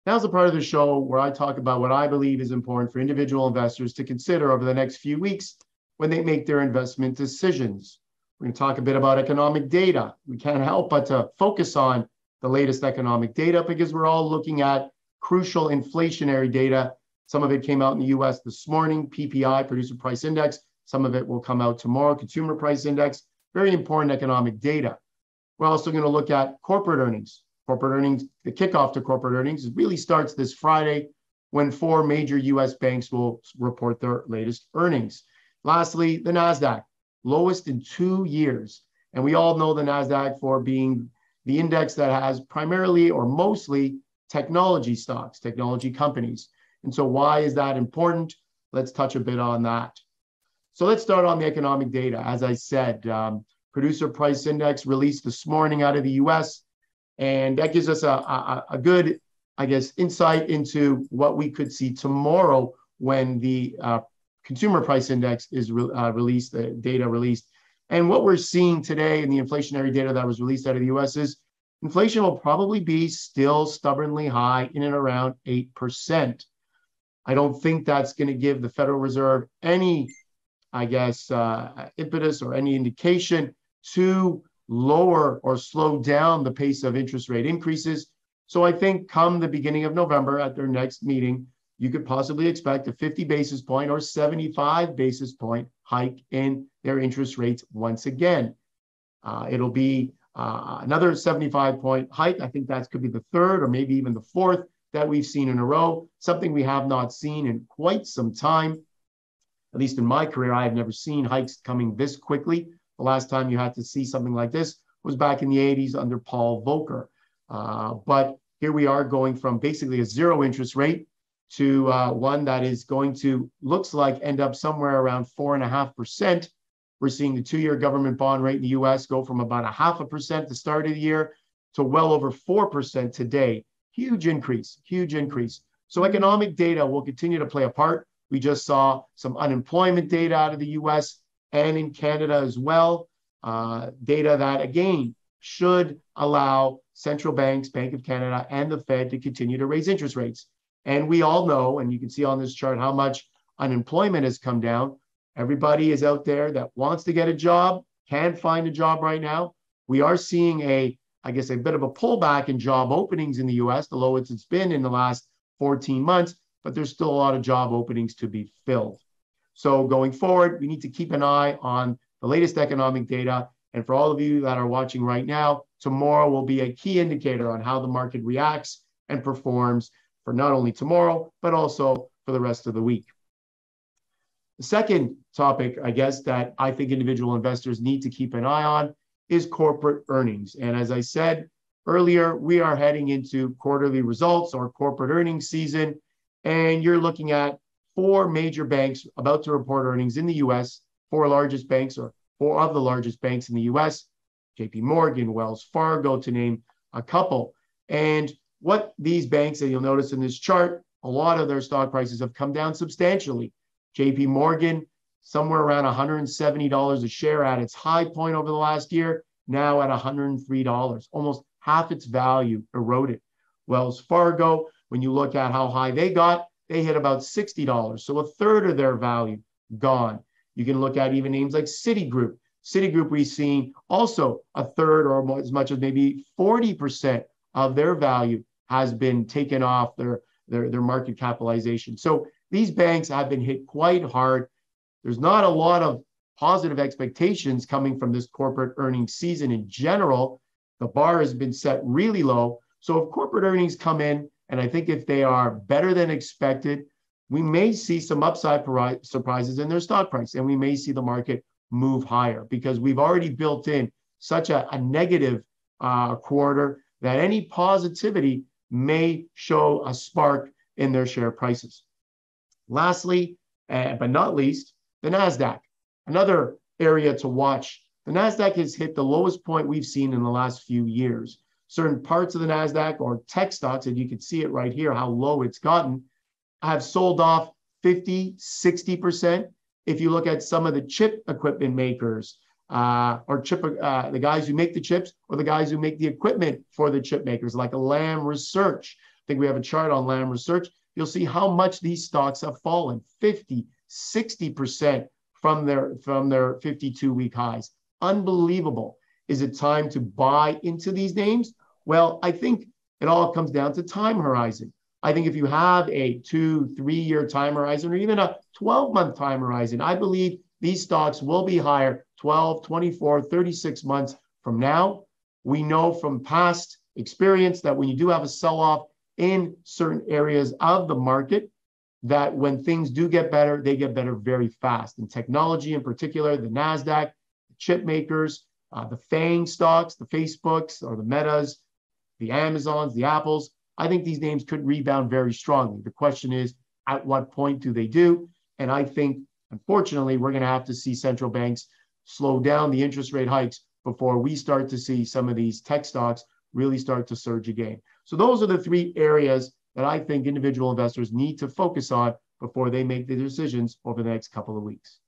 Now's the part of the show where I talk about what I believe is important for individual investors to consider over the next few weeks when they make their investment decisions. We're going to talk a bit about economic data. We can't help but to focus on the latest economic data because we're all looking at crucial inflationary data. Some of it came out in the US this morning, PPI, Producer Price Index. Some of it will come out tomorrow, Consumer Price Index. Very important economic data. We're also going to look at corporate earnings. Corporate earnings, the kickoff to corporate earnings, really starts this Friday when 4 major US banks will report their latest earnings. Lastly, the Nasdaq, lowest in 2 years. And we all know the Nasdaq for being the index that has primarily or mostly technology stocks, technology companies. And so why is that important? Let's touch a bit on that. So let's start on the economic data. As I said, Producer Price Index released this morning out of the US. And that gives us a good, I guess, insight into what we could see tomorrow when the Consumer Price Index is released, the data released. And what we're seeing today in the inflationary data that was released out of the US is inflation will probably be still stubbornly high in and around 8%. I don't think that's going to give the Federal Reserve any, I guess, impetus or any indication to lower or slow down the pace of interest rate increases. So I think come the beginning of November at their next meeting, you could possibly expect a 50 basis point or 75 basis point hike in their interest rates once again. It'll be another 75 point hike. I think that could be the third or maybe even the fourth that we've seen in a row, something we have not seen in quite some time. At least in my career, I have never seen hikes coming this quickly. The last time you had to see something like this was back in the 80s under Paul Volcker. But here we are going from basically a zero interest rate to one that is going to, looks like, end up somewhere around 4.5%. We're seeing the 2-year government bond rate in the US go from about 0.5% at the start of the year to well over 4% today. Huge increase, huge increase. So economic data will continue to play a part. We just saw some unemployment data out of the US and in Canada as well. Data that, again, should allow central banks, Bank of Canada, and the Fed to continue to raise interest rates. And we all know, and you can see on this chart how much unemployment has come down. Everybody is out there that wants to get a job, can't find a job right now. We are seeing a bit of a pullback in job openings in the US, the lowest it's been in the last 14 months, but there's still a lot of job openings to be filled. So going forward, we need to keep an eye on the latest economic data. And for all of you that are watching right now, tomorrow will be a key indicator on how the market reacts and performs for not only tomorrow, but also for the rest of the week. The second topic, I guess, that I think individual investors need to keep an eye on is corporate earnings. And as I said earlier, we are heading into quarterly results or corporate earnings season. And you're looking at 4 major banks about to report earnings in the US, 4 largest banks or 4 of the largest banks in the US, JP Morgan, Wells Fargo, to name a couple. And what these banks, and you'll notice in this chart, a lot of their stock prices have come down substantially. JP Morgan, somewhere around $170 a share at its high point over the last year, now at $103, almost half its value eroded. Wells Fargo, when you look at how high they got, they hit about $60. So a third of their value gone. You can look at even names like Citigroup. Citigroup, we've seen also a third or as much as maybe 40% of their value has been taken off their market capitalization. So these banks have been hit quite hard. There's not a lot of positive expectations coming from this corporate earnings season in general. The bar has been set really low. So if corporate earnings come in, and I think if they are better than expected, we may see some upside surprises in their stock price, and we may see the market move higher because we've already built in such a negative quarter that any positivity may show a spark in their share prices. Lastly, but not least, the Nasdaq, another area to watch. The Nasdaq has hit the lowest point we've seen in the last few years. Certain parts of the Nasdaq or tech stocks, and you can see it right here, how low it's gotten, have sold off 50, 60%. If you look at some of the chip equipment makers the guys who make the chips or the guys who make the equipment for the chip makers, like Lam Research, think we have a chart on Lam Research. You'll see how much these stocks have fallen, 50, 60% from their 52-week highs. Unbelievable. Is it time to buy into these names? Well, I think it all comes down to time horizon. I think if you have a 2-3 year time horizon or even a 12-month time horizon, I believe these stocks will be higher 12, 24, 36 months from now. We know from past experience that when you do have a sell-off in certain areas of the market, that when things do get better, they get better very fast. In technology in particular, the Nasdaq, the chip makers, the FANG stocks, the Facebooks or the Metas, the Amazons, the Apples, I think these names could rebound very strongly. The question is, at what point do they do? And I think, unfortunately, we're going to have to see central banks slow down the interest rate hikes before we start to see some of these tech stocks really start to surge again. So those are the three areas that I think individual investors need to focus on before they make the decisions over the next couple of weeks.